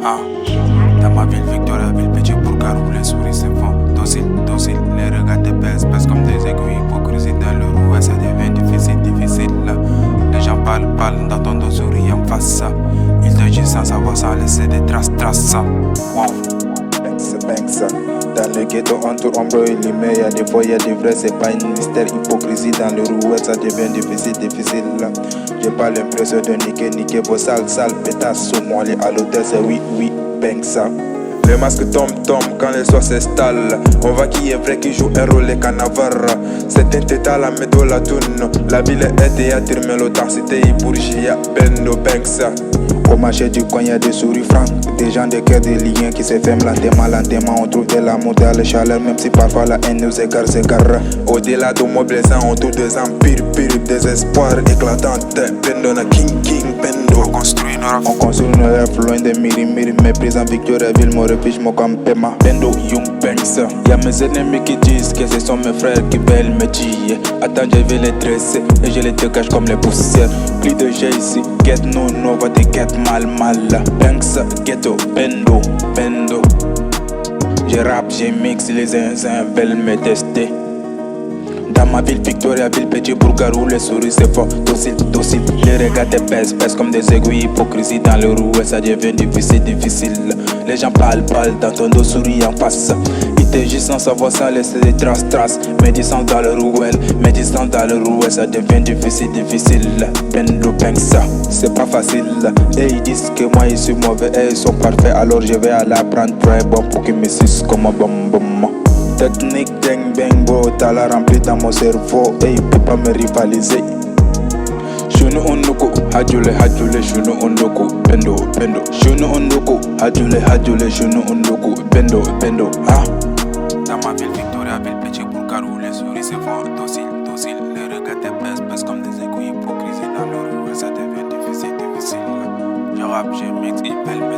Ah, dans ma ville, Victoria, ville petit pour où les souris se font docile, docile. Les regards te pèsent comme des aiguilles. Hypocrisie dans le roue, ça devient difficile, difficile. Là. Les gens parlent dans ton dos, souris en face ça. Ils te disent sans savoir, sans laisser des traces, ça. Wow. Banks. Dans le ghetto, entre ombre et lumière, y'a des fois, y'a des vrais, c'est pas une mystère. Hypocrisie dans le roue, ça devient difficile, difficile. J'ai pas l'impression de niquer vos sales pétasses. Sous moi, les à l'hôtel, c'est oui, Banks. Le masque tombe quand les soirs s'installent. On voit qui est vrai, qui joue un rôle, les canavards. C'est un tétat, la méthode, la toune. La ville est théâtre, mais l'authenticité est bourgie, y'a Bendo Banks. Au marché du coin, y'a des souris francs. Des gens de cœur, des liens qui se ferment lentement. On trouve de l'amour dans la chaleur, même si parfois la haine nous égare. Au-delà de mots blessants, on trouve des empires, désespoir éclatant. Bendo na King, Bendo. On construit nos rêves loin des miri, méprise en Victoriaville, mon refuge, mon campement. Bendo, Young Banks. Y'a mes ennemis qui disent que ce sont mes frères qui veulent me tuer. Attends, je vais les dresser et je les dégage comme les poussières. Plus de jeux ici, get no, va te get mal. Banks, ghetto, Bendo. Je rappe, je mixe, les zinzins veulent me tester. Dans ma ville, Victoria, ville petit où les souris se font docile. Les regards te pèsent comme des aiguilles. Hypocrisie dans le roue, ça devient difficile. Les gens parlent dans ton dos, souris en face. Ils te jugent sans savoir, sans laisser des traces. Médisant dans le roue, ça devient difficile. Bendo Banks, c'est pas facile. Et ils disent que moi, je suis mauvais et ils sont parfaits. Alors je vais aller apprendre très bon pour qu'ils me sucent comme un bonbon. Technique, bang, bro, t'as la rempli dans mon cerveau et il peut pas me rivaliser. Shunu onduku, hajule, shunu onduku, bendo. Shunu onduku, hajule, shunu onduku, bendo, ah. Dans ma ville, Victoria, ville petit où les souris se font docile. Les regards te pèsent comme des aiguilles. Hypocrisie dans le roue, ça devient difficile. Je rappe, je mixe, ils veulent me